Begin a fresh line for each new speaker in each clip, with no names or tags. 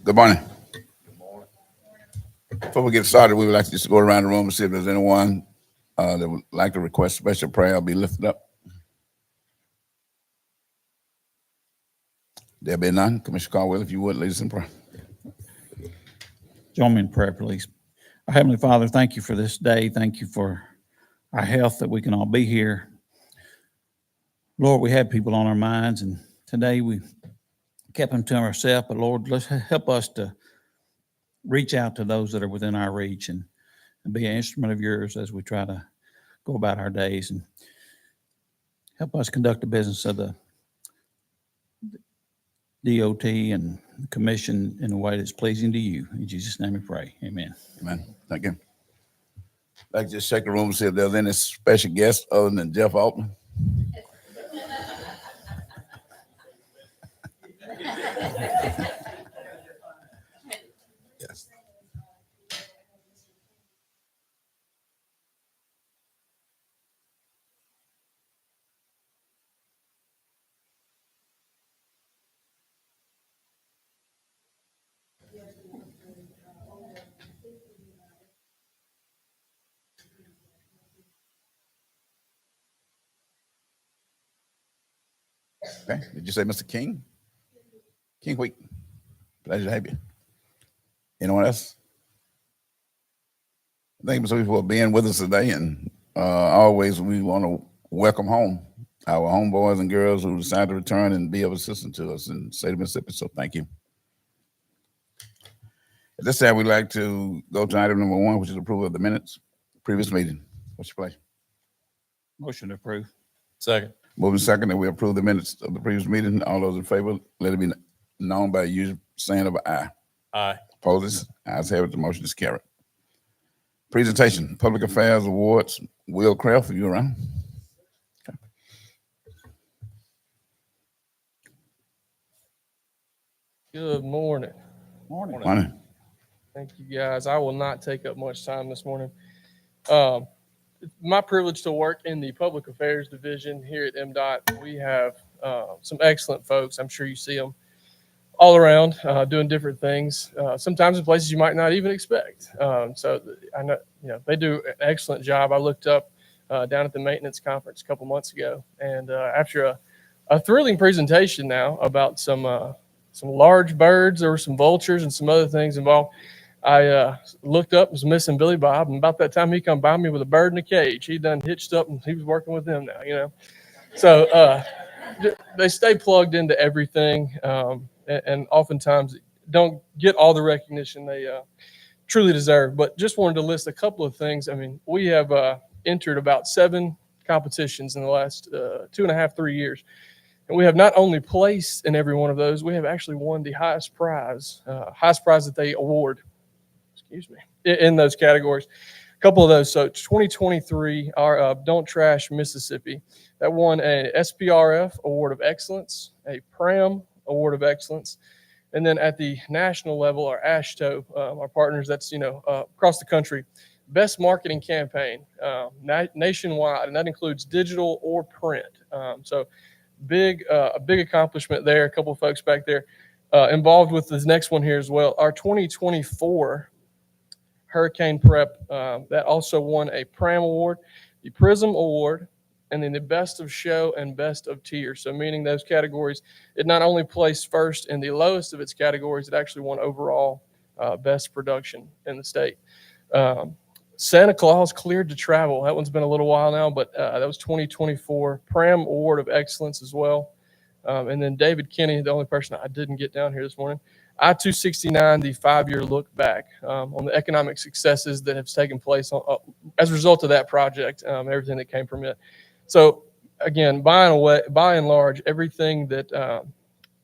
Good morning. Before we get started, we would like to just go around the room and see if there's anyone that would like to request special prayer be lifted up. There be none. Commissioner Caldwell, if you would, lead us in prayer.
Join me in prayer, please. Our Heavenly Father, thank you for this day. Thank you for our health that we can all be here. Lord, we had people on our minds, and today we kept them to ourselves. But Lord, let's help us to reach out to those that are within our reach and be an instrument of yours as we try to go about our days, and help us conduct the business of the DOT and the commission in a way that's pleasing to you. In Jesus' name we pray. Amen.
Amen. Thank you. I'd like to just check the room and see if there's any special guests other than Jeff Altman. Yes. Okay. Did you say Mr. King? King Week. Pleasure to have you. Anyone else? Thank you so much for being with us today, and always we want to welcome home our homeboys and girls who decide to return and be of assistance to us in the state of Mississippi. So thank you. At this time, we'd like to go to item number 1, which is approval of the minutes. Previous meeting. What's your pleasure?
Motion to approve.
Second.
Moving second that we approve the minutes of the previous meeting. All those in favor, let it be known by usual saying of aye.
Aye.
Opposed? Ayes have it. The motion is carried. Presentation, Public Affairs Awards. Will Kraft, are you around? Okay.
Good morning.
Morning.
Thank you, guys. I will not take up much time this morning. It's my privilege to work in the Public Affairs Division here at MDOT. We have some excellent folks. I'm sure you see them all around doing different things, sometimes in places you might not even expect. So I know, they do an excellent job. I looked up down at the maintenance conference a couple months ago, and after a thrilling presentation now about some large birds, there were some vultures and some other things involved. I looked up, was missing Billy Bob, and about that time he come by me with a bird in a cage. He done hitched up and he was working with them now, So they stay plugged into everything, and oftentimes don't get all the recognition they truly deserve. But just wanted to list a couple of things. I mean, we have entered about 7 competitions in the last 2.5, 3 years. And we have not only placed in every one of those, we have actually won the highest prize that they award, in those categories. A couple of those. So 2023, our Don't Trash Mississippi, that won a SPRF Award of Excellence, a PRAM Award of Excellence, and then at the national level, our AASHTO, our partners, that's across the country, best marketing campaign nationwide, and that includes digital or print. So a big accomplishment there. A couple of folks back there involved with this next one here as well. Our 2024 Hurricane Prep, that also won a PRAM Award, the PRISM Award, and then the Best of Show and Best of Tier. So meaning those categories, it not only placed first in the lowest of its categories, it actually won overall best production in the state. Santa Claus Cleared to Travel. That one's been a little while now, but that was 2024 PRAM Award of Excellence as well. And then David Kinney, the only person I didn't get down here this morning, I-269, the 5-year look back on the economic successes that have taken place as a result of that project, everything that came from it. So again, by and large, everything that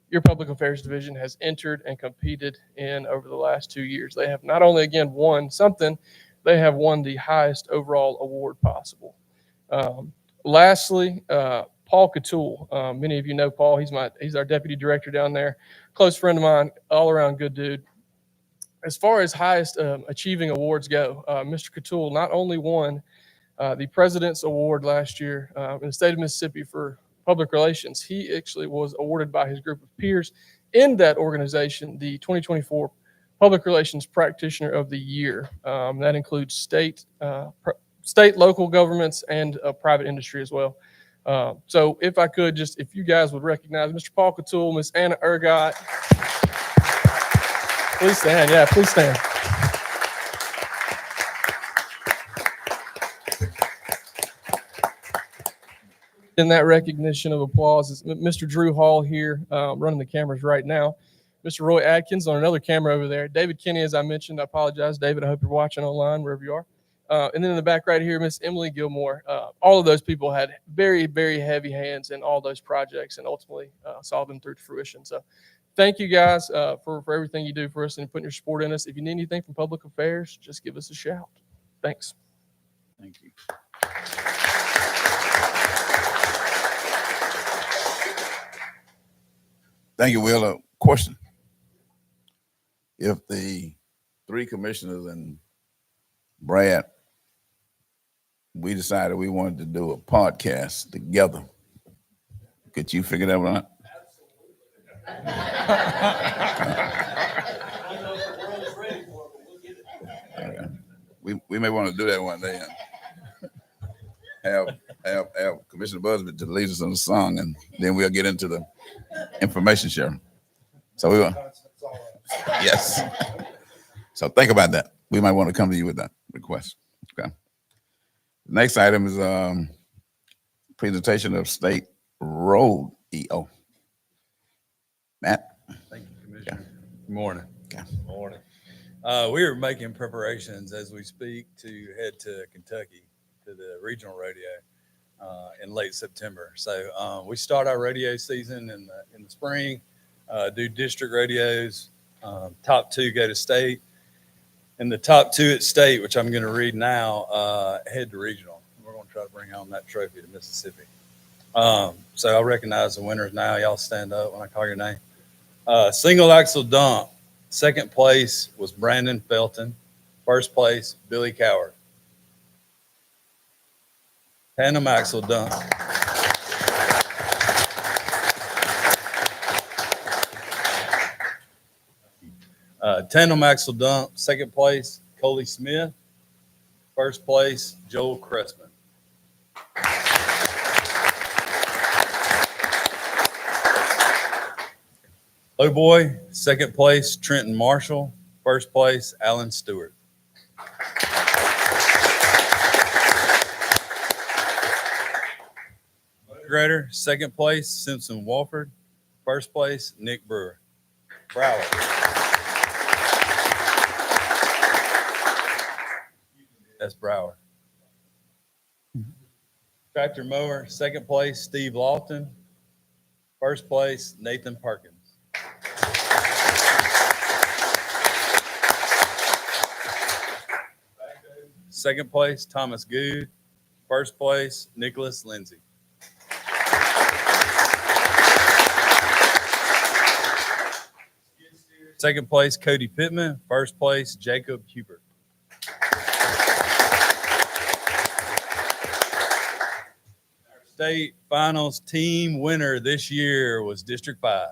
your Public Affairs Division has entered and competed in over the last 2 years, they have not only, again, won something, they have won the highest overall award possible. Lastly, Paul Catul. Many of you know Paul. He's our deputy director down there. Close friend of mine, all around good dude. As far as highest achieving awards go, Mr. Catul not only won the President's Award last year in the state of Mississippi for public relations, he actually was awarded by his group of peers in that organization the 2024 Public Relations Practitioner of the Year. That includes state, local governments, and private industry as well. So if I could, just if you guys would recognize Mr. Paul Catul, Miss Anna Ergot. Please stand. Yeah, please stand. In that recognition of applause is Mr. Drew Hall here, running the cameras right now. Mr. Roy Adkins on another camera over there. David Kinney, as I mentioned, I apologize, David. I hope you're watching online wherever you are. And then in the back right here, Miss Emily Gilmore. All of those people had very, very heavy hands in all those projects and ultimately saw them through to fruition. So thank you guys for everything you do for us and putting your support in us. If you need anything from Public Affairs, just give us a shout. Thanks.
Thank you.
Thank you, Will. A question. If the three commissioners and Brad, we decided we wanted to do a podcast together, could you figure that one out? We may want to do that one day and have Commissioner Busby to lead us in the song, and then we'll get into the information sharing. So we will. Yes. So think about that. We might want to come to you with that request. Okay. The next item is presentation of state road EO. Matt.
Thank you, Commissioner. Good morning.
Okay.
Morning. We are making preparations as we speak to head to Kentucky to the regional rodeo in late September. So we start our rodeo season in the spring, do district rodeos. Top two go to state, and the top two at state, which I'm going to read now, head to regional. We're going to try to bring home that trophy to Mississippi. So I'll recognize the winners now. Y'all stand up when I call your name. Single axle dump. Second place was Brandon Felton. First place, Billy Coward. Tandem axle dump. Tandem axle dump. Second place, Coley Smith. First place, Joel Cressman. Low boy, second place, Trenton Marshall. First place, Alan Stewart. Grader, second place, Simpson Walford. First place, Nick Brewer. Broward. That's Broward. Tractor mower, second place, Steve Lawton. First place, Nathan Perkins. Second place, Thomas Good. First place, Nicholas Lindsay. Second place, Cody Pittman. First place, Jacob Hubert. State finals team winner this year was District 5.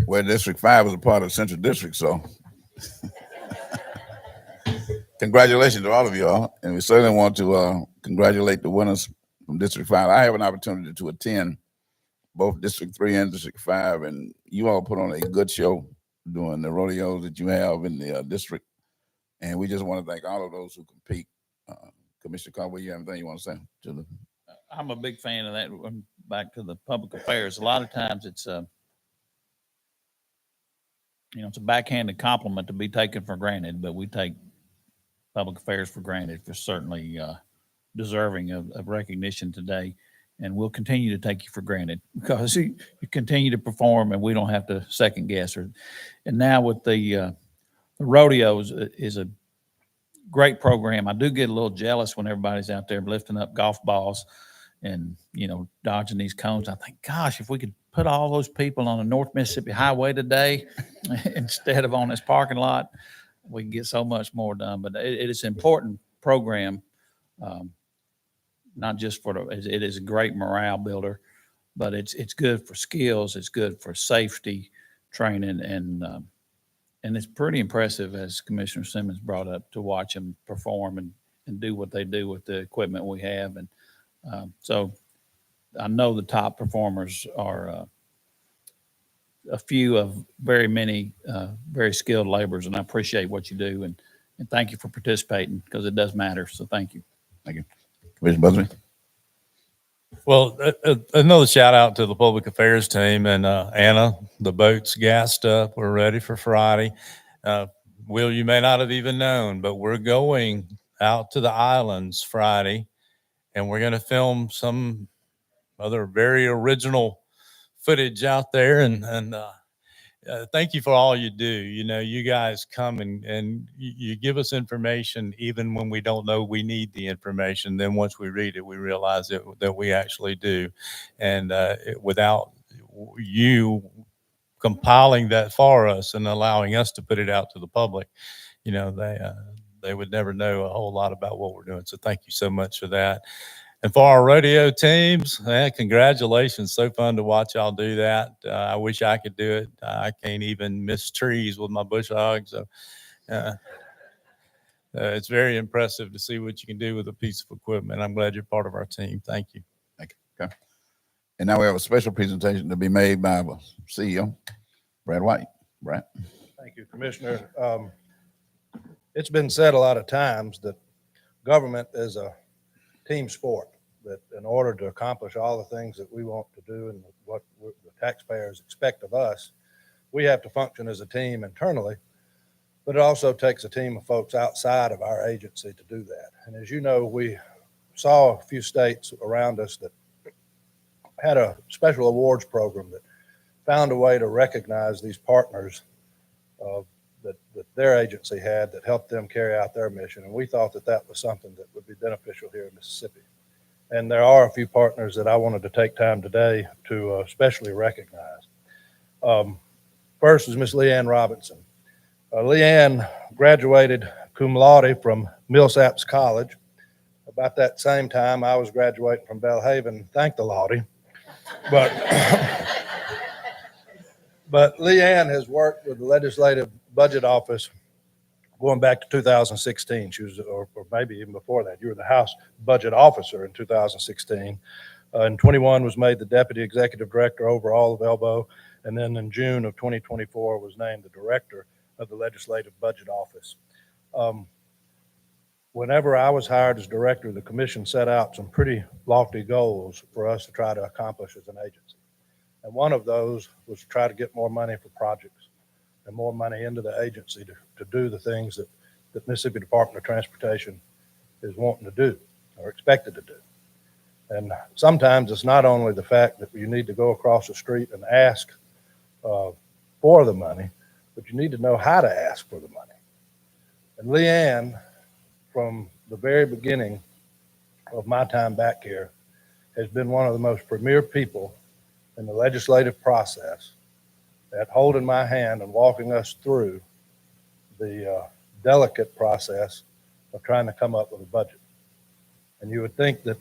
Well, District 5 was a part of Central District, so congratulations to all of y'all. And we certainly want to congratulate the winners from District 5. I have an opportunity to attend both District 3 and District 5, and you all put on a good show doing the rodeos that you have in the district. And we just want to thank all of those who compete. Commissioner Caldwell, you have anything you want to say to the?
I'm a big fan of that. Back to the public affairs. A lot of times it's it's a backhanded compliment to be taken for granted, but we take public affairs for granted. For certainly deserving of recognition today, and we'll continue to take you for granted because you continue to perform, and we don't have to second guess. And now with the rodeos is a great program. I do get a little jealous when everybody's out there lifting up golf balls and dodging these cones. I think, gosh, if we could put all those people on the North Mississippi Highway today instead of on this parking lot, we can get so much more done. But it is an important program, not just for it is a great morale builder, but it's good for skills. It's good for safety training, and it's pretty impressive, as Commissioner Simmons brought up, to watch them perform and do what they do with the equipment we have. And so I know the top performers are a few of very many very skilled laborers, and I appreciate what you do. And thank you for participating, because it does matter. So thank you.
Thank you. Commissioner Busby?
Well, another shout out to the public affairs team and Anna. The boat's gassed up. We're ready for Friday. Will, you may not have even known, but we're going out to the islands Friday, and we're going to film some other very original footage out there. And thank you for all you do. You know, you guys come and you give us information even when we don't know we need the information. Then once we read it, we realize that we actually do. And without you compiling that for us and allowing us to put it out to the public, you know, they would never know a whole lot about what we're doing. So thank you so much for that. And for our rodeo teams, congratulations. So fun to watch y'all do that. I wish I could do it. I can't even miss trees with my bush hog. So it's very impressive to see what you can do with a piece of equipment. I'm glad you're part of our team. Thank you.
Thank you. Okay. And now we have a special presentation to be made by our CEO, Brad White. Brad?
Thank you, Commissioner. It's been said a lot of times that government is a team sport, that in order to accomplish all the things that we want to do and what the taxpayers expect of us, we have to function as a team internally, but it also takes a team of folks outside of our agency to do that. And as you know, we saw a few states around us that had a special awards program that found a way to recognize these partners that their agency had that helped them carry out their mission. And we thought that that was something that would be beneficial here in Mississippi. And there are a few partners that I wanted to take time today to especially recognize. First is Miss Leanne Robinson. Leanne graduated cum laude from Millsaps College. About that same time, I was graduating from Belhaven, thank the Lottie. But Leanne has worked with the Legislative Budget Office going back to 2016. She was, or maybe even before that, you were the House Budget Officer in 2016. In 21 was made the Deputy Executive Director over all of ELBO, and then in June of 2024 was named the Director of the Legislative Budget Office. Whenever I was hired as director, the commission set out some pretty lofty goals for us to try to accomplish as an agency. And one of those was to try to get more money for projects and more money into the agency to do the things that Mississippi Department of Transportation is wanting to do or expected to do. And sometimes it's not only the fact that you need to go across the street and ask for the money, but you need to know how to ask for the money. And Leanne, from the very beginning of my time back here, has been one of the most premier people in the legislative process at holding my hand and walking us through the delicate process of trying to come up with a budget. And you would think that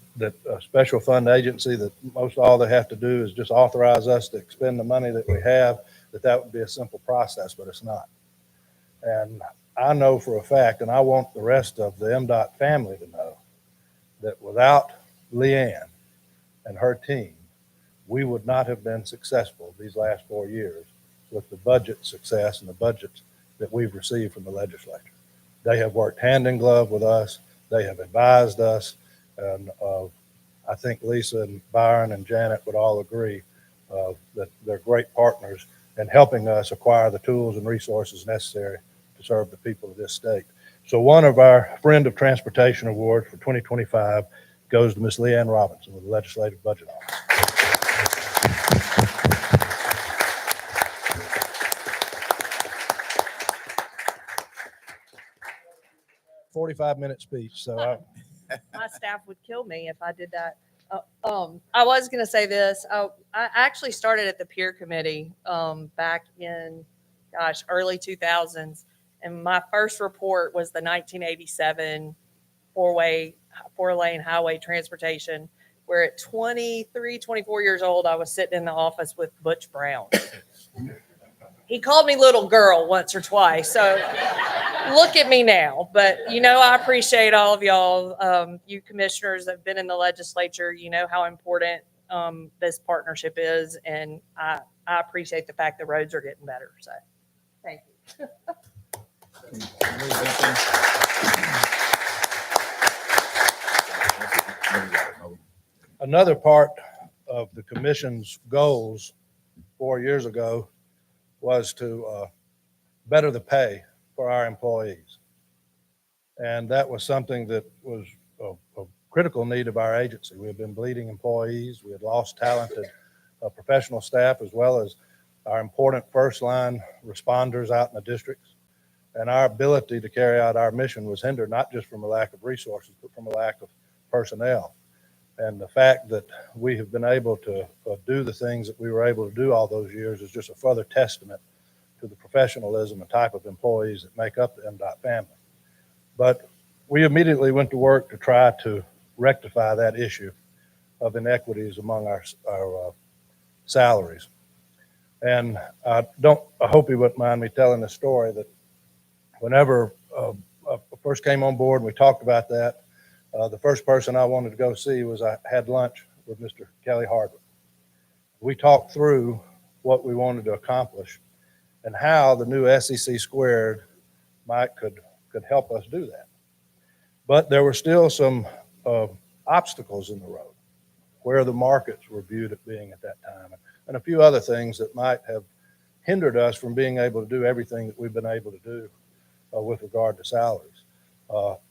a special fund agency, that most all they have to do is just authorize us to expend the money that we have, that would be a simple process, but it's not. And I know for a fact, and I want the rest of the MDOT family to know, that without Leanne and her team, we would not have been successful these last 4 years with the budget success and the budgets that we've received from the legislature. They have worked hand in glove with us. They have advised us. And I think Lisa and Byron and Janet would all agree that they're great partners in helping us acquire the tools and resources necessary to serve the people of this state. So one of our Friend of Transportation Awards for 2025 goes to Ms. Leanne Robinson with the Legislative Budget Office. 45-minute speech. So
my staff would kill me if I did that. I was going to say this. I actually started at the peer committee back in, early 2000s. And my first report was the 1987 four-lane highway transportation, where at 23, 24 years old, I was sitting in the office with Butch Brown. He called me little girl once or twice. So look at me now. But, I appreciate all of y'all. You commissioners have been in the legislature. You know how important this partnership is. And I appreciate the fact the roads are getting better. So thank you.
Another part of the commission's goals 4 years ago was to better the pay for our employees. And that was something that was a critical need of our agency. We had been bleeding employees. We had lost talented professional staff, as well as our important first line responders out in the districts. And our ability to carry out our mission was hindered not just from a lack of resources, but from a lack of personnel. And the fact that we have been able to do the things that we were able to do all those years is just a further testament to the professionalism and type of employees that make up the MDOT family. But we immediately went to work to try to rectify that issue of inequities among our salaries. And I hope you wouldn't mind me telling the story that whenever I first came on board and we talked about that, the first person I wanted to go see was I had lunch with Mr. Kelly Hardwick. We talked through what we wanted to accomplish and how the new SEC squared could help us do that. But there were still some obstacles in the road where the markets were viewed at being at that time, and a few other things that might have hindered us from being able to do everything that we've been able to do with regard to salaries.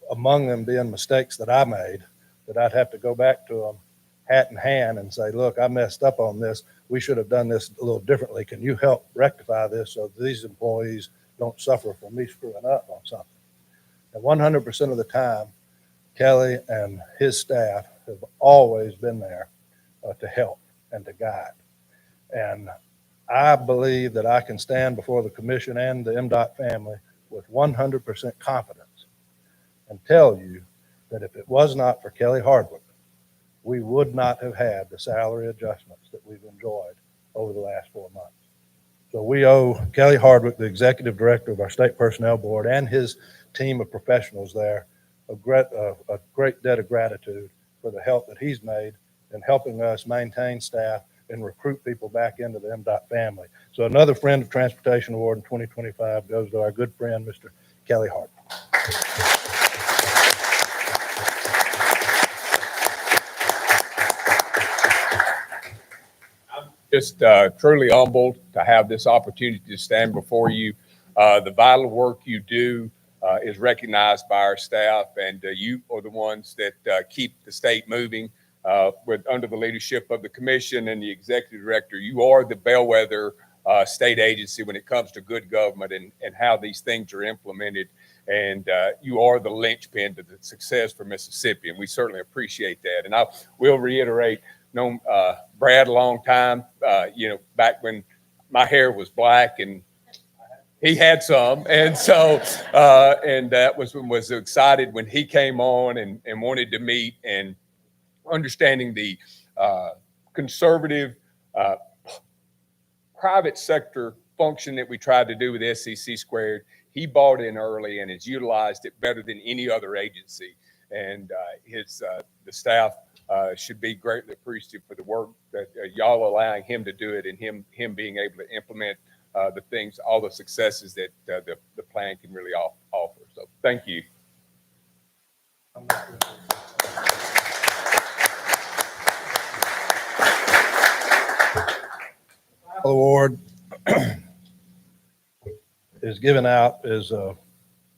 Among them being mistakes that I made, that I'd have to go back to them hat in hand and say, look, I messed up on this. We should have done this a little differently. Can you help rectify this so these employees don't suffer from me screwing up on something? And 100% of the time, Kelly and his staff have always been there to help and to guide. And I believe that I can stand before the commission and the MDOT family with 100% confidence and tell you that if it was not for Kelly Hardwick, we would not have had the salary adjustments that we've enjoyed over the last 4 months. So we owe Kelly Hardwick, the executive director of our state personnel board, and his team of professionals there a great debt of gratitude for the help that he's made in helping us maintain staff and recruit people back into the MDOT family. So another Friend of Transportation Award in 2025 goes to our good friend, Mr. Kelly Hardwick.
Just truly humbled to have this opportunity to stand before you. The vital work you do is recognized by our staff, and you are the ones that keep the state moving under the leadership of the commission and the executive director. You are the bellwether state agency when it comes to good government and how these things are implemented. And you are the linchpin to the success for Mississippi, and we certainly appreciate that. And I will reiterate, known Brad a long time, back when my hair was black and he had some. And so, and that was excited when he came on and wanted to meet, and understanding the conservative private sector function that we tried to do with SEC squared. He bought in early and has utilized it better than any other agency. And the staff should be greatly appreciative for the work that y'all allowing him to do it, and him being able to implement the things, all the successes that the plan can really offer. So thank you.
Award is given out, is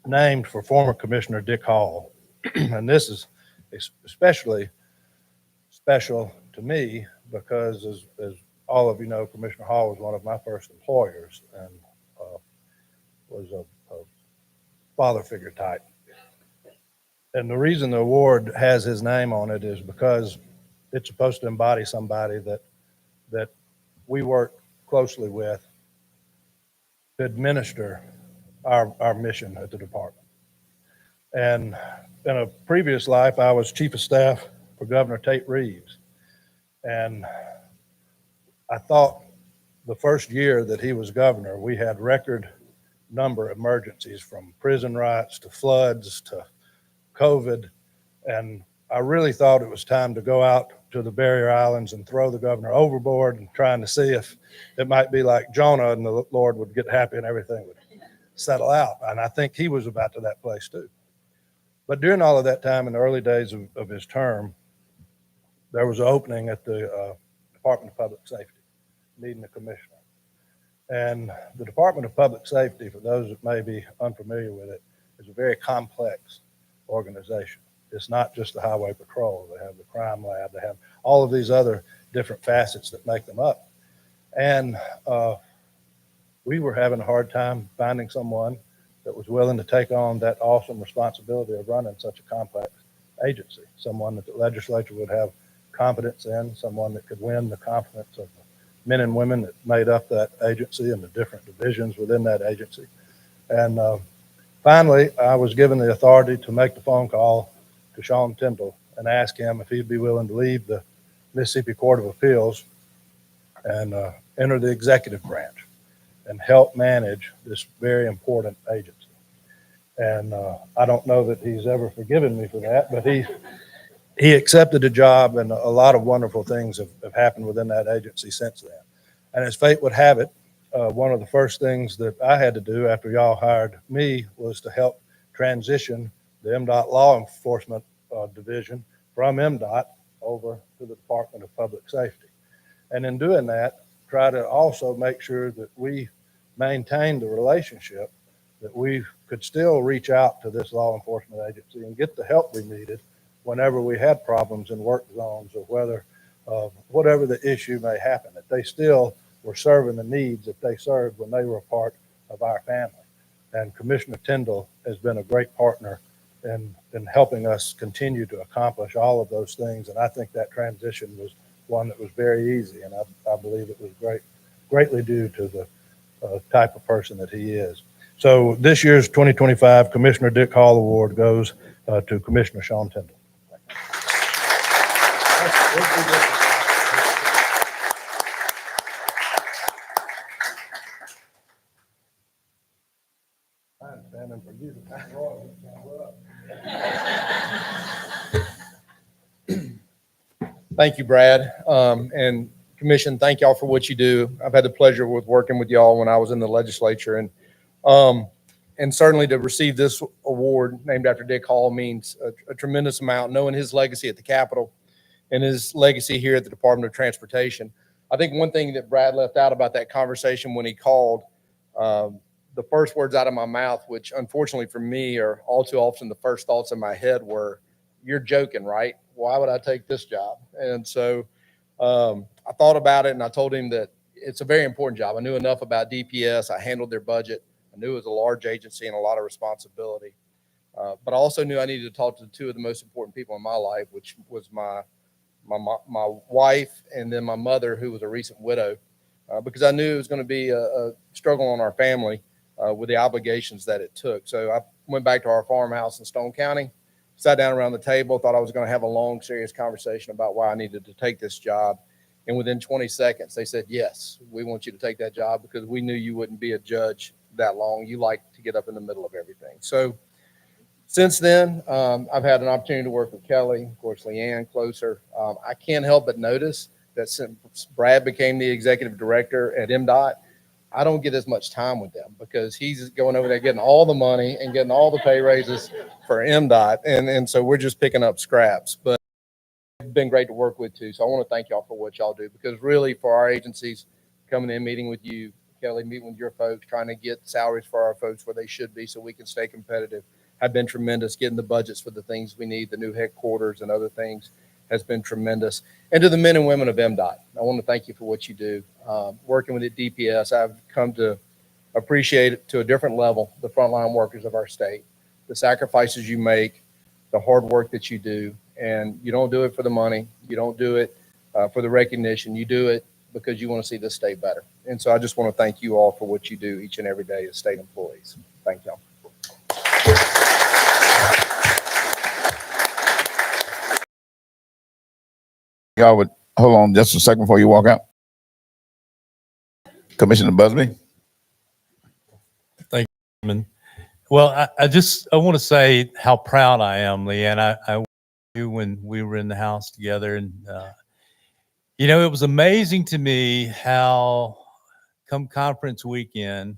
named for former Commissioner Dick Hall. And this is especially special to me because, as all of you know, Commissioner Hall was one of my first employers and was a father figure type. And the reason the award has his name on it is because it's supposed to embody somebody that we work closely with to administer our mission at the department. And in a previous life, I was chief of staff for Governor Tate Reeves. And I thought the first year that he was governor, we had record number of emergencies, from prison riots to floods to COVID. And I really thought it was time to go out to the barrier islands and throw the governor overboard and trying to see if it might be like Jonah and the Lord would get happy and everything would settle out. And I think he was about to that place too. But during all of that time, in the early days of his term, there was an opening at the Department of Public Safety, needing a commissioner. And the Department of Public Safety, for those that may be unfamiliar with it, is a very complex organization. It's not just the highway patrol. They have the crime lab. They have all of these other different facets that make them up. And we were having a hard time finding someone that was willing to take on that awesome responsibility of running such a complex agency, someone that the legislature would have confidence in, someone that could win the confidence of the men and women that made up that agency and the different divisions within that agency. And finally, I was given the authority to make the phone call to Sean Tindall and ask him if he'd be willing to leave the Mississippi Court of Appeals and enter the executive branch and help manage this very important agency. And I don't know that he's ever forgiven me for that, but he accepted the job, and a lot of wonderful things have happened within that agency since then. And as fate would have it, one of the first things that I had to do after y'all hired me was to help transition the MDOT law enforcement division from MDOT over to the Department of Public Safety. And in doing that, try to also make sure that we maintain the relationship, that we could still reach out to this law enforcement agency and get the help we needed whenever we had problems in work zones, or whether whatever the issue may happen, that they still were serving the needs that they served when they were a part of our family. And Commissioner Tindall has been a great partner in helping us continue to accomplish all of those things. And I think that transition was one that was very easy, and I believe it was greatly due to the type of person that he is. So this year's 2025 Commissioner Dick Hall Award goes to Commissioner Sean Tindall. I'm standing for you.
Thank you, Brad. And Commission, thank y'all for what you do. I've had the pleasure with working with y'all when I was in the legislature, and certainly to receive this award named after Dick Hall means a tremendous amount, knowing his legacy at the Capitol and his legacy here at the Department of Transportation. I think one thing that Brad left out about that conversation when he called, the first words out of my mouth, which unfortunately for me are all too often the first thoughts in my head, were, "You're joking, right? Why would I take this job?" And so I thought about it, and I told him that it's a very important job. I knew enough about DPS. I handled their budget. I knew it was a large agency and a lot of responsibility. But I also knew I needed to talk to two of the most important people in my life, which was my wife and then my mother, who was a recent widow, because I knew it was going to be a struggle on our family with the obligations that it took. So I went back to our farmhouse in Stone County, sat down around the table, thought I was going to have a long, serious conversation about why I needed to take this job. And within 20 seconds, they said, "Yes, we want you to take that job," because we knew you wouldn't be a judge that long. You like to get up in the middle of everything. So since then, I've had an opportunity to work with Kelly, of course, Leanne closer. I can't help but notice that since Brad became the executive director at MDOT, I don't get as much time with them because he's going over there getting all the money and getting all the pay raises for MDOT. And so we're just picking up scraps. But it's been great to work with too. So I want to thank y'all for what y'all do, because really for our agencies, coming in, meeting with you, Kelly, meeting with your folks, trying to get salaries for our folks where they should be so we can stay competitive, have been tremendous. Getting the budgets for the things we need, the new headquarters and other things, has been tremendous. And to the men and women of MDOT, I want to thank you for what you do. Working with the DPS, I've come to appreciate it to a different level, the frontline workers of our state, the sacrifices you make, the hard work that you do. And you don't do it for the money. You don't do it for the recognition. You do it because you want to see this state better. And so I just want to thank you all for what you do each and every day as state employees. Thank you. Thank y'all.
Y'all would hold on just a second before you walk out. Commissioner Busby.
Well, I want to say how proud I am, Leanne. I knew when we were in the house together, and you know, it was amazing to me how come conference weekend,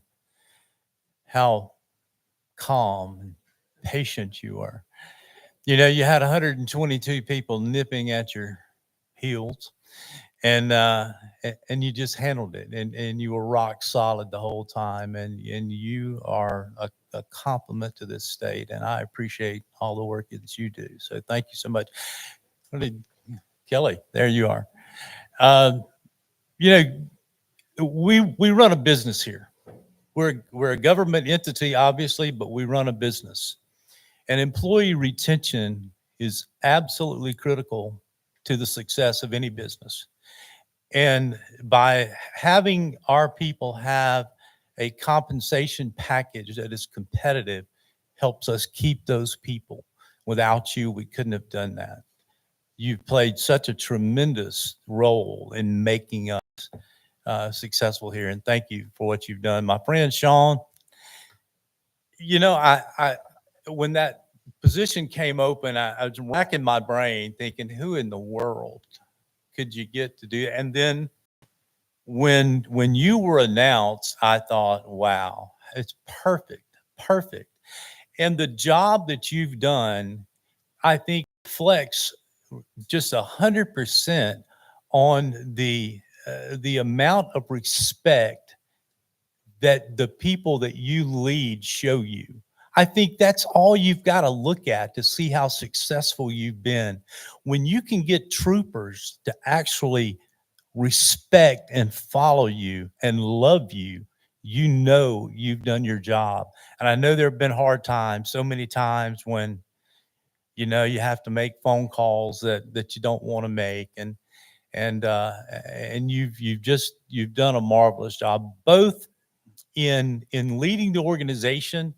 how calm and patient you are. You know, you had 122 people nipping at your heels, and you just handled it, and you were rock solid the whole time, and you are a compliment to this state, and I appreciate all the work that you do. So thank you so much. Kelly, there you are. You know, we run a business here. We're a government entity, obviously, but we run a business. And employee retention is absolutely critical to the success of any business. And by having our people have a compensation package that is competitive helps us keep those people. Without you, we couldn't have done that. You've played such a tremendous role in making us successful here. And thank you for what you've done. My friend Sean, you know, I when that position came open, I was racking my brain thinking, who in the world could you get to do it? And then when you were announced, I thought, wow, it's perfect. And the job that you've done, I think, reflects just 100% on the amount of respect that the people that you lead show you. I think that's all you've got to look at to see how successful you've been. When you can get troopers to actually respect and follow you and love you, you know you've done your job. And I know there have been hard times, so many times when, you know, you have to make phone calls that you don't want to make. And you've done a marvelous job, both in leading the organization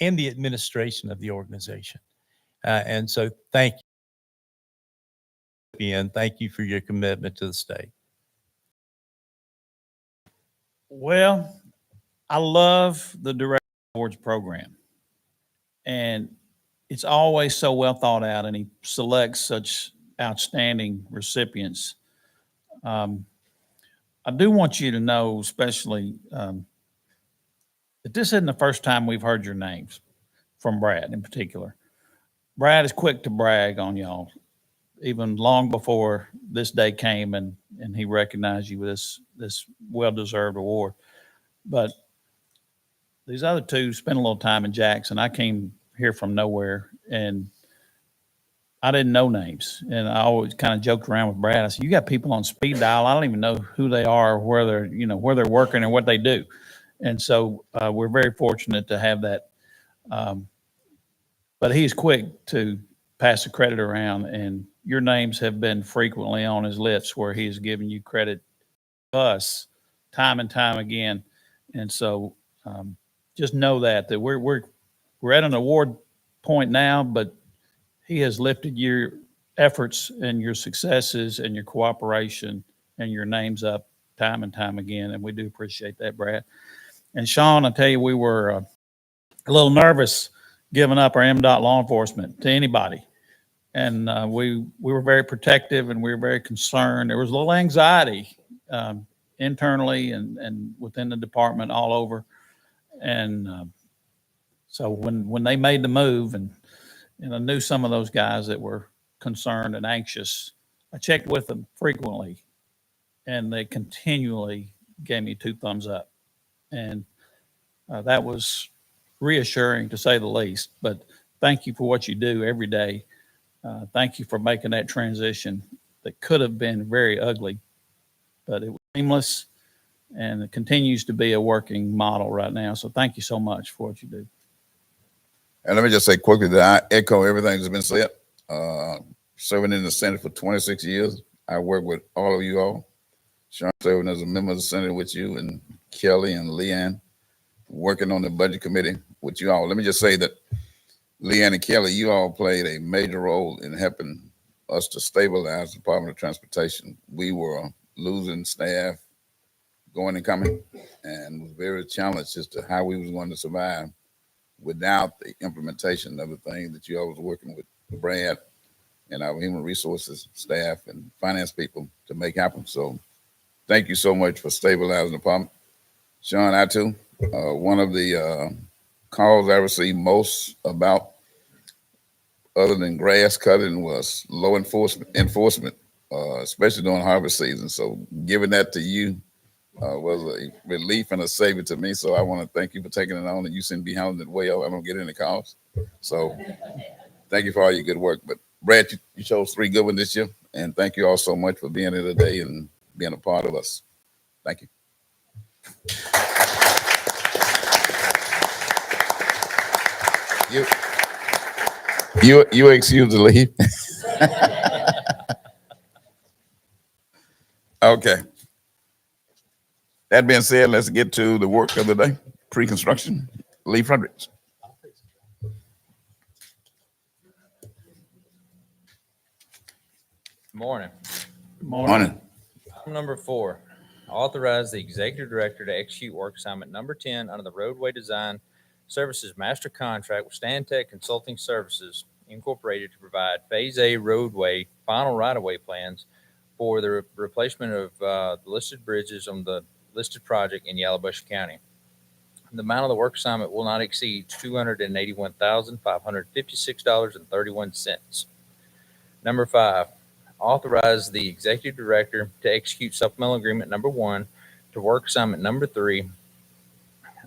and the administration of the organization. And so thank you. And thank you for your commitment to the state.
Well, I love the Direct Awards program. And it's always so well thought out, and he selects such outstanding recipients. I do want you to know, especially, that this isn't the first time we've heard your names from Brad in particular. Brad is quick to brag on y'all, even long before this day came and he recognized you with this well-deserved award. But these other two spent a little time in Jackson. I came here from nowhere, and I didn't know names. And I always kind of joked around with Brad. I said, you got people on speed dial. I don't even know who they are, or where they're working and what they do. And so we're very fortunate to have that. But he's quick to pass the credit around, and your names have been frequently on his lips where he has given you credit to us time and time again. And so just know that we're at an award point now, but he has lifted your efforts and your successes and your cooperation and your names up time and time again. And we do appreciate that, Brad. And Sean, I tell you, we were a little nervous giving up our MDOT law enforcement to anybody. And we were very protective, and we were very concerned. There was a little anxiety internally and within the department all over. And so when they made the move, and I knew some of those guys that were concerned and anxious, I checked with them frequently, and they continually gave me 2 thumbs up. And that was reassuring, to say the least. But thank you for what you do every day. Thank you for making that transition that could have been very ugly, but it was seamless, and it continues to be a working model right now. So thank you so much for what you do.
And let me just say quickly that I echo everything that's been said. Serving in the Senate for 26 years, I work with all of you all. Sean, serving as a member of the Senate with you, and Kelly and Leanne. working on the budget committee with you all. Let me just say that Leanne and Kelly, you all played a major role in helping us to stabilize the Department of Transportation. We were losing staff going and coming, and was very challenged as to how we was going to survive without the implementation of the thing that you all was working with Brad and our human resources staff and finance people to make happen. So thank you so much for stabilizing the department. Sean, I too, one of the calls I received most about, other than grass cutting, was low enforcement, especially during harvest season. So giving that to you was a relief and a savior to me. So I want to thank you for taking it on, and you seem to be handling it well. I don't get any calls. So thank you for all your good work. But Brad, you chose 3 good ones this year, and thank you all so much for being here today and being a part of us. Thank you. You excuse the leave. Okay. That being said, let's get to the work of the day. Pre-construction. Lee Fredericks.
Morning.
Morning.
Item number 4, authorize the executive director to execute work assignment number 10 under the roadway design services master contract with Stantec Consulting Services Incorporated to provide Phase A roadway final right-of-way plans for the replacement of the listed bridges on the listed project in Yalobusha County. The amount of the work assignment will not exceed $281,556.31. Number 5, authorize the executive director to execute supplemental agreement number 1 to work assignment number 3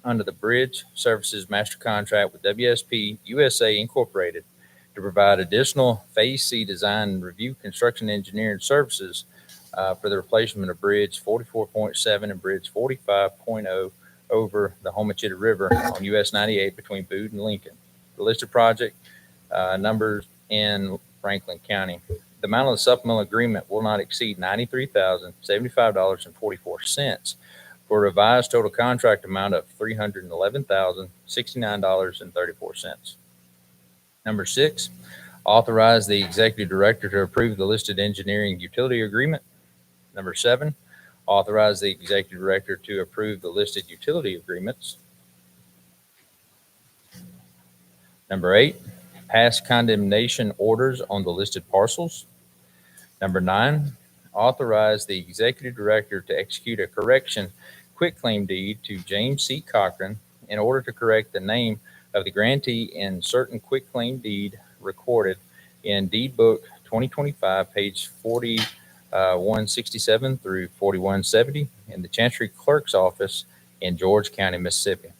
under the Bridge Services Master Contract with WSP USA Incorporated to provide additional Phase C design and review construction engineering services for the replacement of Bridge 44.7 and Bridge 45.0 over the Homachita River on US 98 between Boone and Lincoln. The listed project numbers in Franklin County. The amount of the supplemental agreement will not exceed $93,075.44 for a revised total contract amount of $311,069.34. Number 6, authorize the executive director to approve the listed engineering utility agreement. Number 7, authorize the executive director to approve the listed utility agreements. Number 8, pass condemnation orders on the listed parcels. Number 9, authorize the executive director to execute a correction quitclaim deed to James C. Cochran in order to correct the name of the grantee in certain quitclaim deed recorded in Deed Book 2025, page 4167 through 4170 in the Chancery Clerk's Office in George County, Mississippi.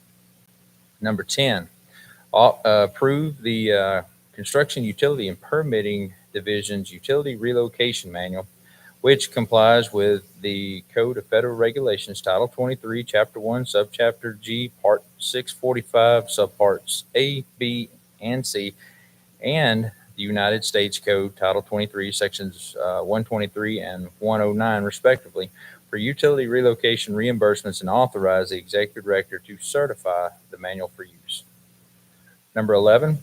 Number 10, approve the Construction Utility and Permitting Division's Utility Relocation Manual, which complies with the Code of Federal Regulations, Title 23, Chapter 1, Subchapter G, Part 645, Subparts A, B, and C, and the United States Code, Title 23, Sections 123 and 109, respectively, for utility relocation reimbursements, and authorize the executive director to certify the manual for use. Number 11,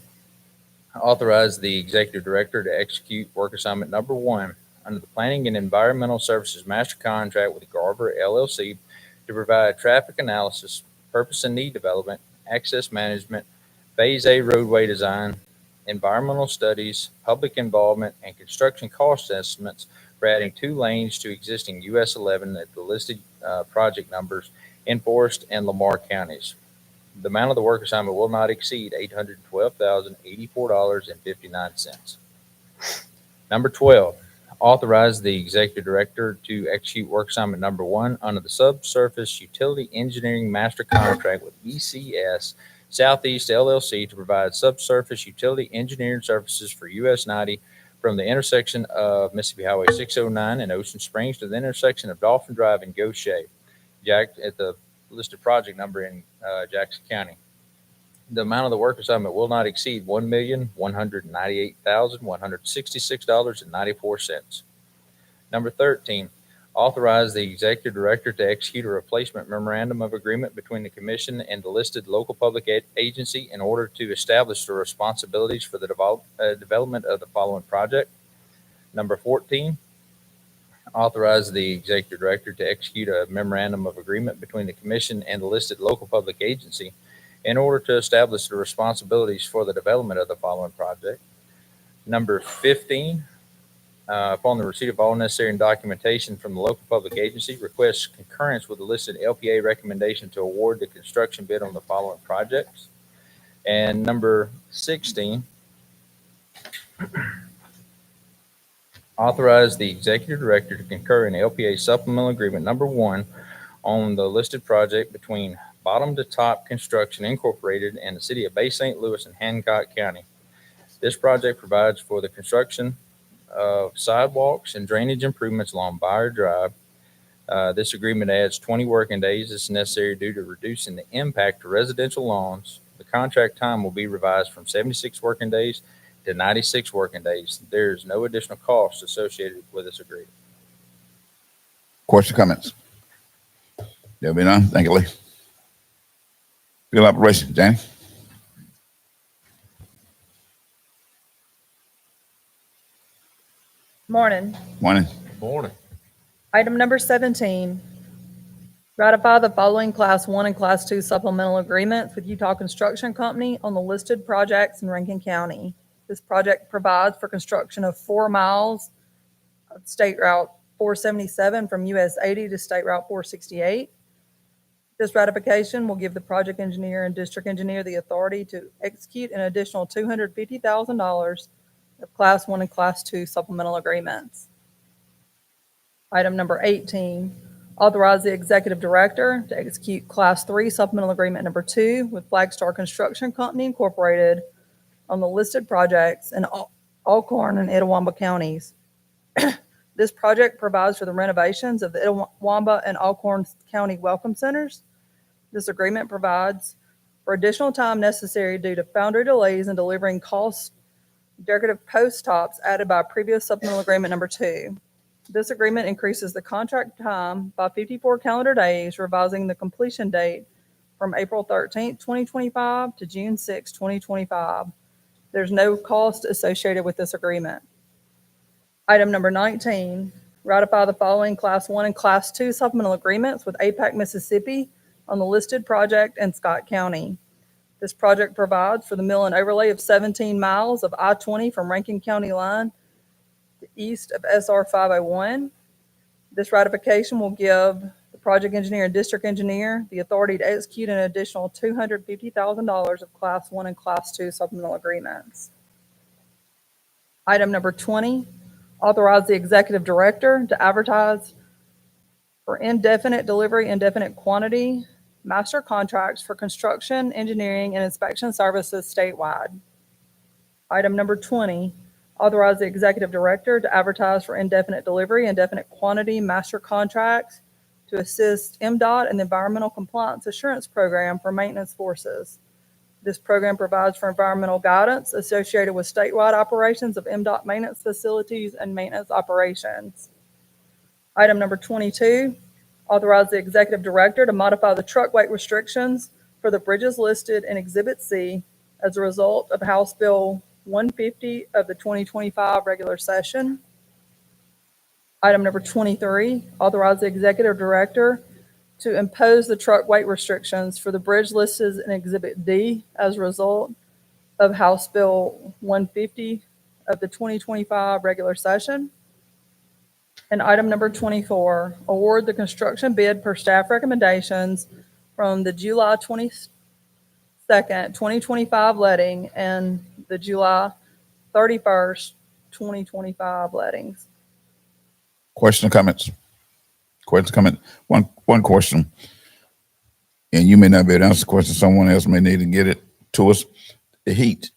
authorize the executive director to execute work assignment number 1 under the Planning and Environmental Services Master Contract with Garber LLC to provide traffic analysis, purpose and need development, access management, Phase A roadway design, environmental studies, public involvement, and construction cost estimates for adding 2 lanes to existing US 11 at the listed project numbers in Forest and Lamar counties. The amount of the work assignment will not exceed $812,084.59. Number 12, authorize the executive director to execute work assignment number 1 under the Subsurface Utility Engineering Master Contract with ECS Southeast LLC to provide subsurface utility engineering services for US 90 from the intersection of Mississippi Highway 609 in Ocean Springs to the intersection of Dolphin Drive and Goshen, at the listed project number in Jackson County. The amount of the work assignment will not exceed $1,198,166.94. Number 13, Authorize the executive director to execute a replacement memorandum of agreement between the commission and the listed local public agency in order to establish the responsibilities for the development of the following project. Number 14, authorize the executive director to execute a memorandum of agreement between the commission and the listed local public agency in order to establish the responsibilities for the development of the following project. Number 15, upon the receipt of all necessary documentation from the local public agency, requests concurrence with the listed LPA recommendation to award the construction bid on the following projects. And number 16, authorize the executive director to concur in LPA supplemental agreement number 1 on the listed project between Bottom to Top Construction Incorporated and the city of Bay St. Louis and Hancock County. This project provides for the construction of sidewalks and drainage improvements along Byard Drive. This agreement adds 20 working days as necessary due to reducing the impact to residential lawns. The contract time will be revised from 76 working days to 96 working days. There is no additional cost associated with this agreement.
Question, comments? There'll be none. Thank you, Lee. Field operation, Danny.
Morning.
Morning.
Morning.
Item number 17, ratify the following Class 1 and Class 2 supplemental agreements with Utah Construction Company on the listed projects in Rankin County. This project provides for construction of 4 miles of State Route 477 from US 80 to State Route 468. This ratification will give the project engineer and district engineer the authority to execute an additional $250,000 of Class 1 and Class 2 supplemental agreements. Item number 18, authorize the executive director to execute Class 3 supplemental agreement number 2 with Flagstar Construction Company Incorporated on the listed projects in Alcorn and Itawamba counties. This project provides for the renovations of the Itawamba and Alcorn County Welcome Centers. This agreement provides for additional time necessary due to foundry delays in delivering cost decorative post tops added by previous supplemental agreement number 2. This agreement increases the contract time by 54 calendar days, revising the completion date from April 13th, 2025 to June 6, 2025. There's no cost associated with this agreement. Item number 19, ratify the following Class 1 and Class 2 supplemental agreements with APAC Mississippi on the listed project in Scott County. This project provides for the mill and overlay of 17 miles of I-20 from Rankin County line to east of SR 501. This ratification will give the project engineer and district engineer the authority to execute an additional $250,000 of Class 1 and Class 2 supplemental agreements. Item number 20, authorize the executive director to advertise for indefinite delivery, indefinite quantity master contracts for construction, engineering, and inspection services statewide. Item number 20, authorize the executive director to advertise for indefinite delivery, indefinite quantity master contracts to assist MDOT in the Environmental Compliance Assurance Program for maintenance forces. This program provides for environmental guidance associated with statewide operations of MDOT maintenance facilities and maintenance operations. Item number 22, authorize the executive director to modify the truck weight restrictions for the bridges listed in Exhibit C as a result of House Bill 150 of the 2025 regular session. Item number 23, authorize the executive director to impose the truck weight restrictions for the bridge listed in Exhibit D as a result of House Bill 150 of the 2025 regular session. And item number 24, award the construction bid per staff recommendations from the July 22nd, 2025 letting and the July 31st, 2025 lettings.
Question or comments? Question, comment. One question, and you may not be able to answer the question. Someone else may need to get it to us. The heat.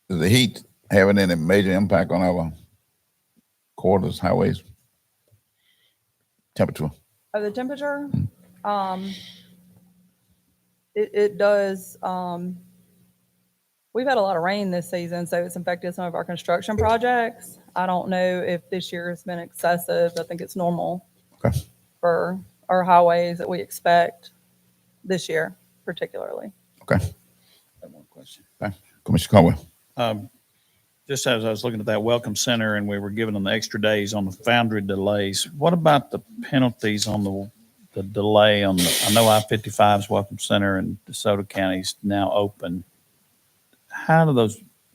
Is the heat having any major impact on our corridors, highways? Temperature.
Of the temperature, it does We've had a lot of rain this season, so it's affected some of our construction projects. I don't know if this year has been excessive. I think it's normal
Okay.
for our highways that we expect this year particularly.
Okay.
Have one question.
Commissioner Caldwell.
Just as I was looking at that Welcome Center and we were giving them the extra days on the foundry delays, what about the penalties on the delay on I know I-55's Welcome Center and DeSoto County's now open. How do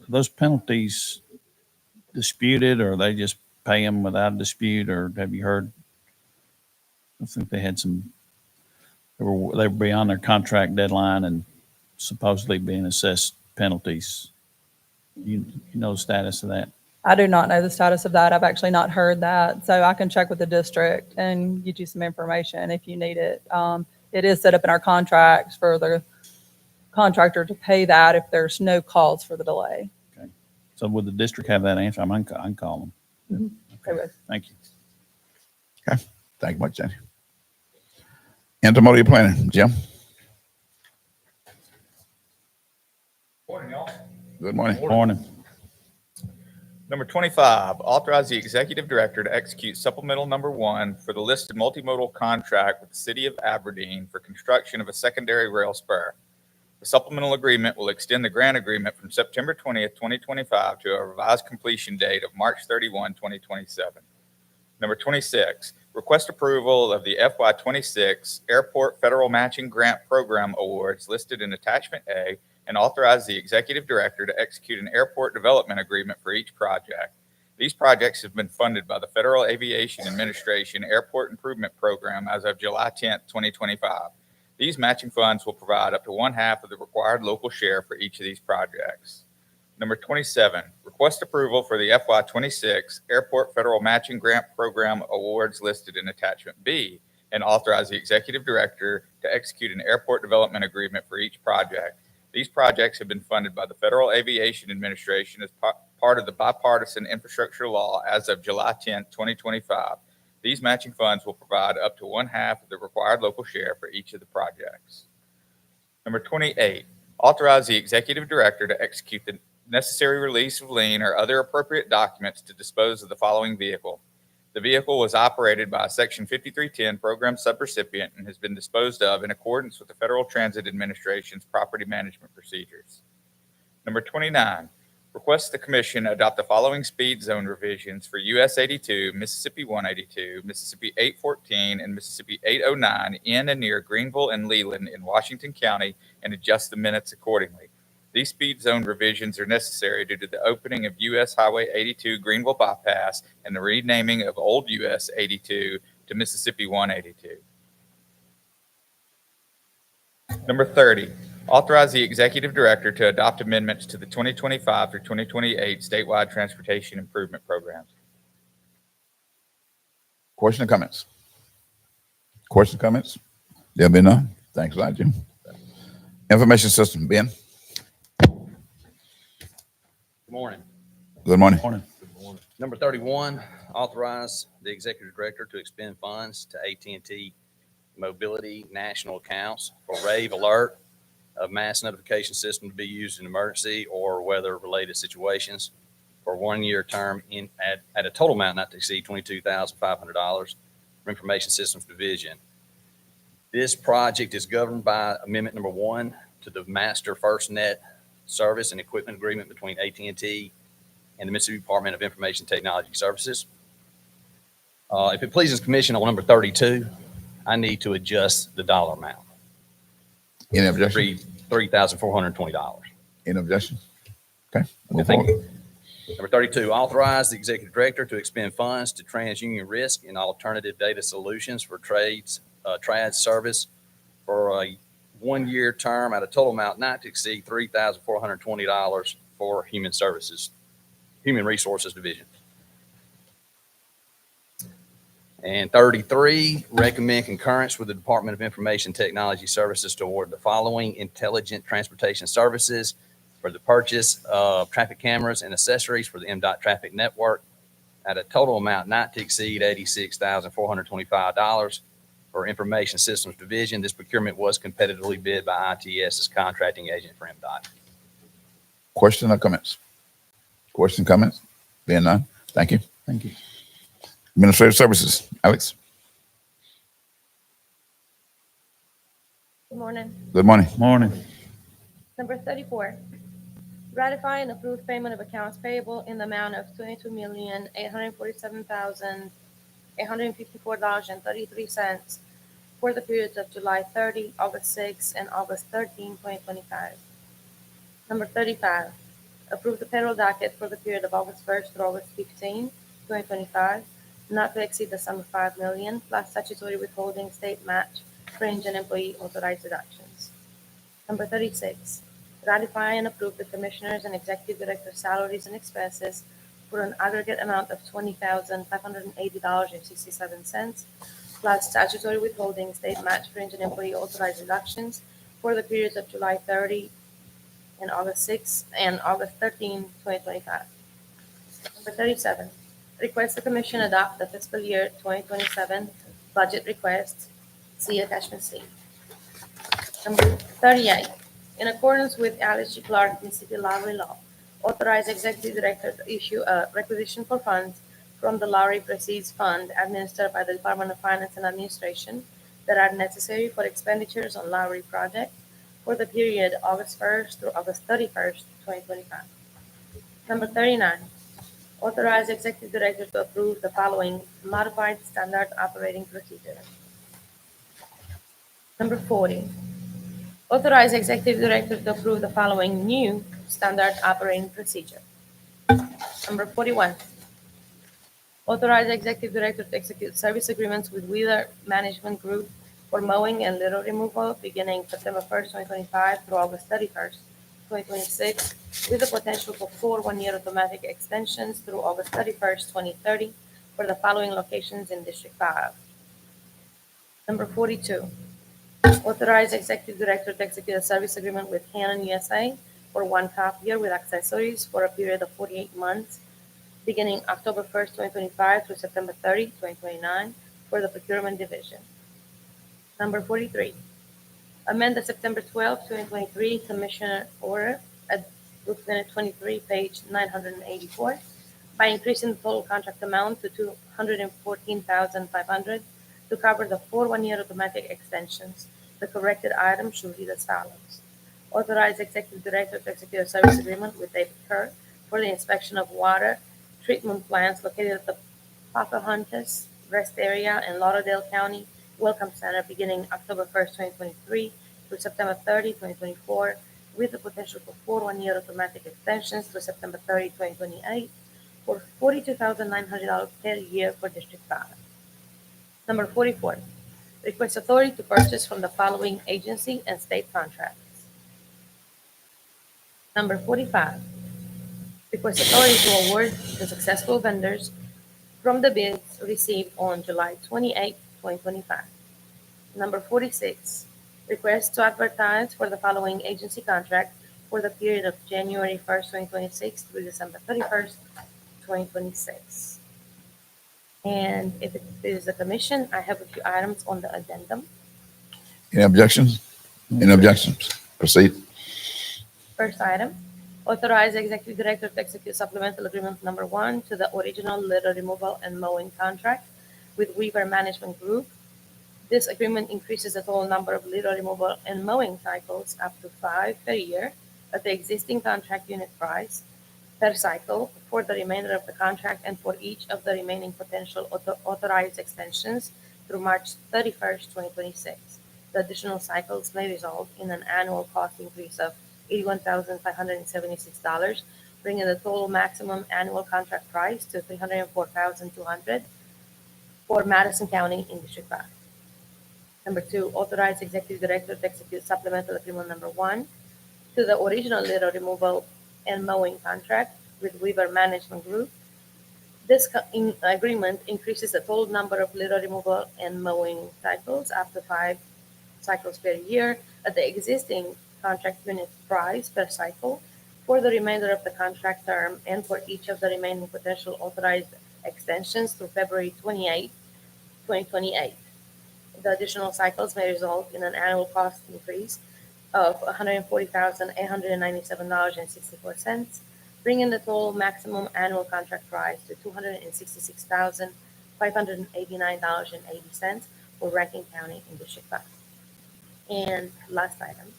those penalties disputed, or they just pay them without dispute, or have you heard? I think they had they were beyond their contract deadline and supposedly being assessed penalties. You know the status of that?
I do not know the status of that. I've actually not heard that. So I can check with the district and get you some information if you need it. It is set up in our contracts for the contractor to pay that if there's no cause for the delay.
So would the district have that answer? I can call them.
They would.
Thank you.
Thank you much, Jenny. Intermodal planning, Jim.
Morning, y'all.
Good morning.
Morning.
Number 25, authorize the executive director to execute supplemental number 1 for the listed multimodal contract with the city of Aberdeen for construction of a secondary rail spur. The supplemental agreement will extend the grant agreement from September 20th, 2025 to a revised completion date of March 31, 2027. Number 26, request approval of the FY26 Airport Federal Matching Grant Program Awards listed in Attachment A and authorize the executive director to execute an airport development agreement for each project. These projects have been funded by the Federal Aviation Administration Airport Improvement Program as of July 10th, 2025. These matching funds will provide up to 1/2 of the required local share for each of these projects. Number 27, request approval for the FY26 Airport Federal Matching Grant Program Awards listed in Attachment B and authorize the executive director to execute an airport development agreement for each project. These projects have been funded by the Federal Aviation Administration as part of the bipartisan infrastructure law as of July 10th, 2025. These matching funds will provide up to 1/2 of the required local share for each of the projects. Number 28, authorize the executive director to execute the necessary release of lien or other appropriate documents to dispose of the following vehicle. The vehicle was operated by a Section 5310 program subrecipient and has been disposed of in accordance with the Federal Transit Administration's property management procedures. Number 29, request the commission adopt the following speed zone revisions for US 82, Mississippi 182, Mississippi 814, and Mississippi 809 in and near Greenville and Leland in Washington County and adjust the minutes accordingly. These speed zone revisions are necessary due to the opening of US Highway 82 Greenville Bypass and the renaming of Old US 82 to Mississippi 182. Number 30, authorize the executive director to adopt amendments to the 2025 through 2028 statewide transportation improvement programs.
Question or comments? Question, comments? There'll be none. Thanks a lot, Jim. Information system, Ben.
Good morning.
Good morning.
Morning.
Number 31, authorize the executive director to expend funds to AT&T Mobility National Accounts for Rave Alert, a mass notification system to be used in emergency or weather-related situations for a 1-year term at a total amount not to exceed $22,500 for Information Systems Division. This project is governed by Amendment Number 1 to the Master FirstNet Service and Equipment Agreement between AT&T and the Mississippi Department of Information Technology Services. If it pleases the commission, on number 32, I need to adjust the dollar amount.
Any objection?
$3,420.
Any objection? Okay. Move
Thank
forward.
you. Number 32, authorize the executive director to expend funds to TransUnion Risk and Alternative Data Solutions for TRAD service for a 1-year term at a total amount not to exceed $3,420 for Human Resources Division. And 33, recommend concurrence with the Department of Information Technology Services to award the following intelligent transportation services for the purchase of traffic cameras and accessories for the MDOT traffic network at a total amount not to exceed $86,425 for Information Systems Division. This procurement was competitively bid by ITS as contracting agent for MDOT.
Question or comments? Question, comments? Being none, thank you.
Thank you.
Administrative Services, Alex.
Good morning.
Good morning.
Morning.
Number 34, ratify and approve payment of accounts payable in the amount of $22,847,854.33 for the periods of July 30, August 6, and August 13, 2025. Number 35, approve the payroll docket for the period of August 1st through August 15, 2025, not to exceed the sum of $5 million, plus statutory withholding, state match, fringe, and employee authorized deductions. Number 36, ratify and approve the commissioners and executive director's salaries and expenses for an aggregate amount of $20,580.67, plus statutory withholding, state match, fringe, and employee authorized deductions for the periods of July 30 and August 6 and August 13, 2025. Number 37, request the commission adopt the fiscal year 2027 budget request. See attachment C. Number 38, in accordance with Alice G. Clark, Mississippi Lottery Law, authorize executive director to issue a requisition for funds from the Lottery Proceeds Fund administered by the Department of Finance and Administration that are necessary for expenditures on lottery projects for the period August 1st through August 31st, 2025. Number 39, authorize executive director to approve the following modified standard operating procedure. Number 40, authorize executive director to approve the following new standard operating procedure. Number 41, authorize executive director to execute service agreements with Wheeler Management Group for mowing and litter removal beginning September 1st, 2025 through August 31st, 2026, with the potential for 4 one-year automatic extensions through August 31st, 2030 for the following locations in District 5. Number 42, authorize executive director to execute a service agreement with Canon USA for 1 copier with accessories for a period of 48 months, beginning October 1st, 2025 through September 30, 2029 for the procurement division. Number 43, amend the September 12, 2023 Commissioner Order at Book Minute 23, page 984, by increasing the total contract amount to $214,500 to cover the 4 one-year automatic extensions. The corrected item should read as follows. Authorize executive director to execute a service agreement with David Kerr for the inspection of water treatment plants located at the Pocahontas Rest Area in Lauderdale County Welcome Center beginning October 1st, 2023 through September 30, 2024, with the potential for 4 one-year automatic extensions through September 30, 2028 for $42,900 per year for District 5. Number 44, request authority to purchase from the following agency and state contracts. Number 45, request authority to award the successful vendors from the bids received on July 28, 2025. Number 46, request to advertise for the following agency contract for the period of January 1st, 2026 through December 31st, 2026. And if it is a commission, I have a few items on the addendum.
Any objections? Any objections? Proceed.
First item, authorize executive director to execute supplemental agreement number 1 to the original litter removal and mowing contract with Weaver Management Group. This agreement increases the total number of litter removal and mowing cycles up to 5 per year at the existing contract unit price per cycle for the remainder of the contract and for each of the remaining potential authorized extensions through March 31st, 2026. The additional cycles may result in an annual cost increase of $81,576, bringing the total maximum annual contract price to $304,200 for Madison County in District 5. Number 2, authorize executive director to execute supplemental agreement number 1 to the original litter removal and mowing contract with Weaver Management Group. This agreement increases the total number of litter removal and mowing cycles up to 5 cycles per year at the existing contract unit price per cycle for the remainder of the contract term and for each of the remaining potential authorized extensions through February 28, 2028. The additional cycles may result in an annual cost increase of $140,897.64, bringing the total maximum annual contract price to $266,589.80 for Rankin County in District 5. And last item,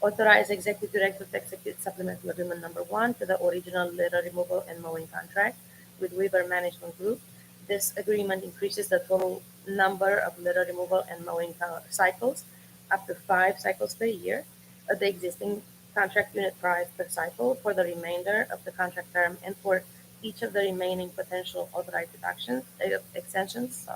authorize Executive Director to execute supplemental agreement number 1 to the original litter removal and mowing contract with Weaver Management Group. This agreement increases the total number of litter removal and mowing cycles up to 5 cycles per year at the existing contract unit price per cycle for the remainder of the contract term and for each of the remaining potential authorized extensions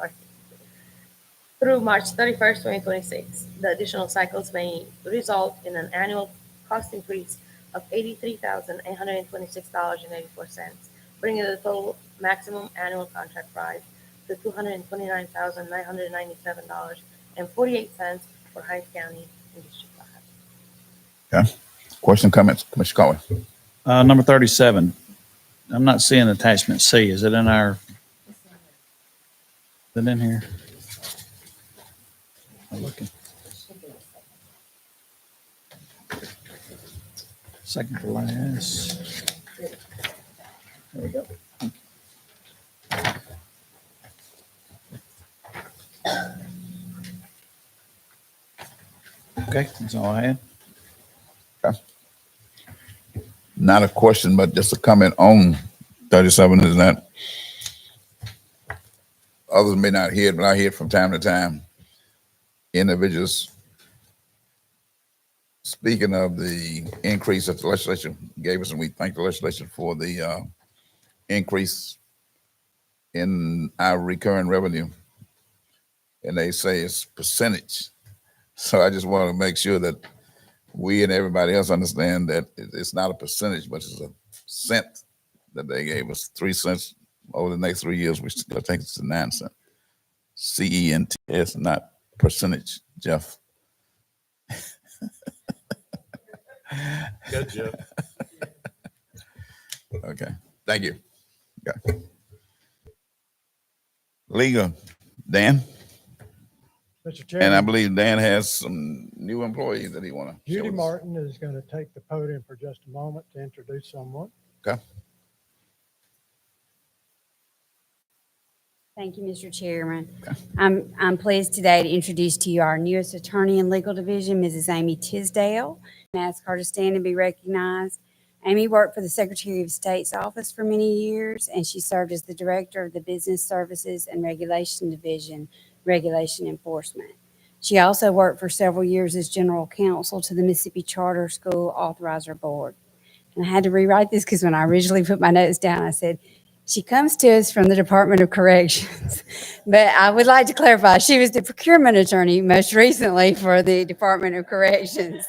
through March 31st, 2026. The additional cycles may result in an annual cost increase of $83,826.84, bringing the total maximum annual contract price to $229,997.48 for Hinds County in District 5.
Okay. Question, comments, Commissioner Conway?
Number 37. I'm not seeing attachment C. Is it in our? Is it in here? I'm looking. Second to last. There we go. Okay, that's all I had.
Not a question, but just a comment on 37 is that others may not hear it, but I hear it from time to time. Individuals speaking of the increase that the legislature gave us, and we thank the legislature for the increase in our recurring revenue. And they say it's percentage. So I just want to make sure that we and everybody else understand that it's not a percentage, but it's a cent that they gave us, 3 cents over the next 3 years, which I think it's 9 cents. CENTS, not percentage, Jeff.
Good, Jeff.
Okay, thank you. Okay. Legal, Dan?
Mr.
And
Chairman.
I believe Dan has some new employees that he want to.
Judy Martin is going to take the podium for just a moment to introduce someone.
Okay.
Thank you, Mr. Chairman. I'm pleased today to introduce to you our newest attorney in legal division, Mrs. Amy Tisdale, and ask her to stand and be recognized. Amy worked for the Secretary of State's office for many years, and she served as the director of the Business Services and Regulation Division, Regulation Enforcement. She also worked for several years as general counsel to the Mississippi Charter School Authorizer Board. And I had to rewrite this because when I originally put my notes down, I said, she comes to us from the Department of Corrections. But I would like to clarify, she was the procurement attorney most recently for the Department of Corrections.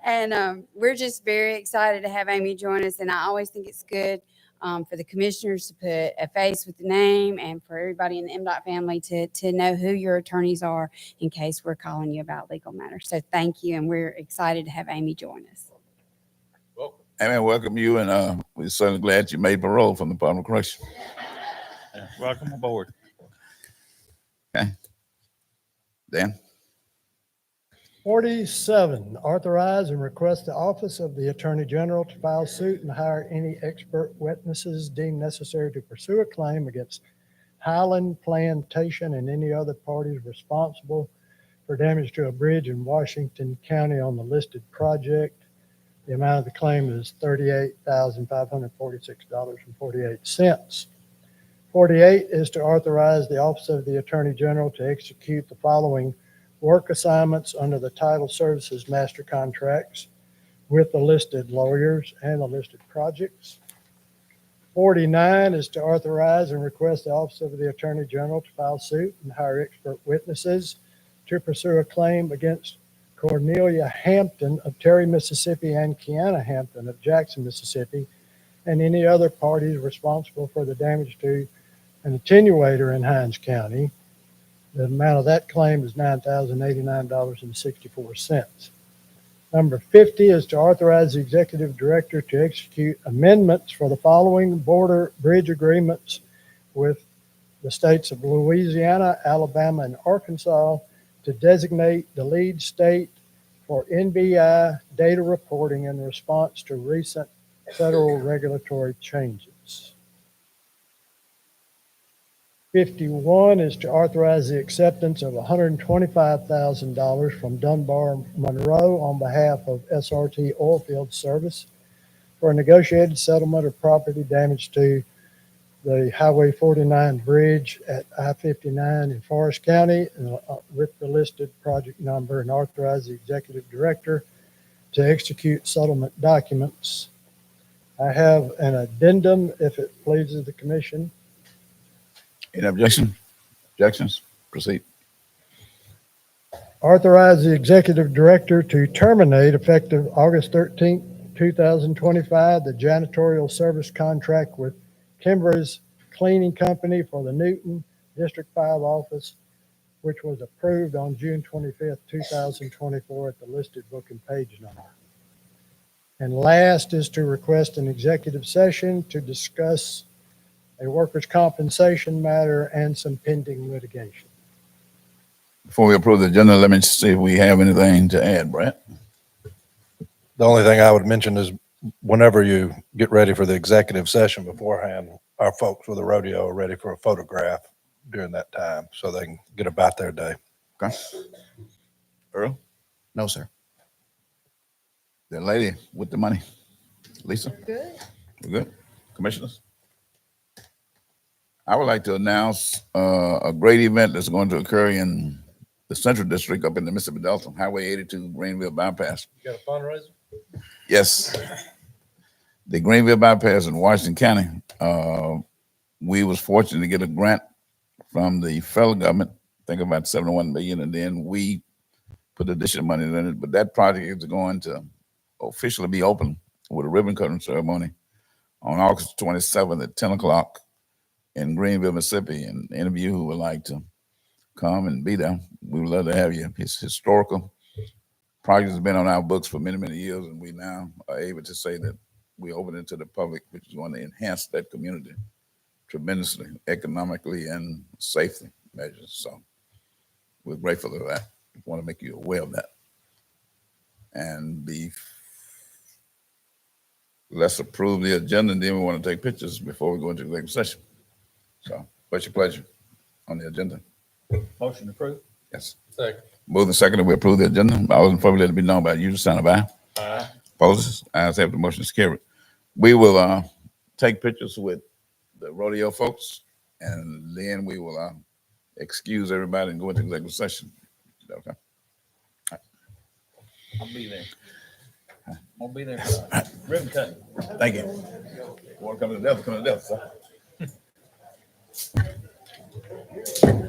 And we're just very excited to have Amy join us. And I always think it's good for the commissioners to put a face with the name and for everybody in the MDOT family to know who your attorneys are in case we're calling you about legal matters. So thank you. And we're excited to have Amy join us.
Amy, welcome you, and we're certainly glad you made parole from the Department of Corrections.
Welcome aboard.
Okay. Dan?
47, authorize and request the Office of the Attorney General to file suit and hire any expert witnesses deemed necessary to pursue a claim against Highland Plantation and any other parties responsible for damage to a bridge in Washington County on the listed project. The amount of the claim is $38,546.48. 48 is to authorize the Office of the Attorney General to execute the following work assignments under the Title Services Master Contracts with the listed lawyers and the listed projects. 49 is to authorize and request the Office of the Attorney General to file suit and hire expert witnesses to pursue a claim against Cornelia Hampton of Terry, Mississippi, and Kiana Hampton of Jackson, Mississippi, and any other parties responsible for the damage to an attenuator in Hinds County. The amount of that claim is $9,089.64. Number 50 is to authorize the executive director to execute amendments for the following border bridge agreements with the states of Louisiana, Alabama, and Arkansas to designate the lead state for NBI data reporting in response to recent federal regulatory changes. 51 is to authorize the acceptance of $125,000 from Dunbar Monroe on behalf of SRT Oilfield Service for a negotiated settlement of property damage to the Highway 49 bridge at I-59 in Forest County with the listed project number, and authorize the executive director to execute settlement documents. I have an addendum if it pleases the commission.
Any objection? Objections? Proceed.
Authorize the executive director to terminate effective August 13th, 2025, the janitorial service contract with Kimber's Cleaning Company for the Newton District 5 office, which was approved on June 25th, 2024 at the listed book and page number. And last is to request an executive session to discuss a workers' compensation matter and some pending litigation.
Before we approve the agenda, let me see if we have anything to add, Brett.
The only thing I would mention is whenever you get ready for the executive session beforehand, our folks with the rodeo are ready for a photograph during that time so they can get about their day.
Okay. Earl?
No, sir.
The lady with the money. Lisa?
Good.
We're good. Commissioners? I would like to announce a great event that's going to occur in the Central District up in the Mississippi Delta, Highway 82 Greenville Bypass.
You got a fundraiser?
Yes. The Greenville Bypass in Washington County. We was fortunate to get a grant from the federal government, I think about $71 million, and then we put additional money in it. But that project is going to officially be open with a ribbon cutting ceremony on August 27th at 10 o'clock in Greenville, Mississippi. And any of you who would like to come and be there, we would love to have you. It's historical. Project has been on our books for many, many years, and we now are able to say that we open it to the public, which is going to enhance that community tremendously, economically and safety measures. So we're grateful for that. We want to make you aware of that. And let's approve the agenda, and then we want to take pictures before we go into executive session. So what's your pleasure on the agenda?
Motion approved.
Yes.
Second.
Moving and seconded, we approve the agenda. All those in favor, let it be known by you, sign of aye.
Aye.
Opposes? Ayes have, the motion is carried. We will take pictures with the rodeo folks, and then we will excuse everybody and go into executive session. Okay.
I'll be there. I'll be there for ribbon cutting.
Thank you. Want to come to the Delta? Come to the Delta, sir.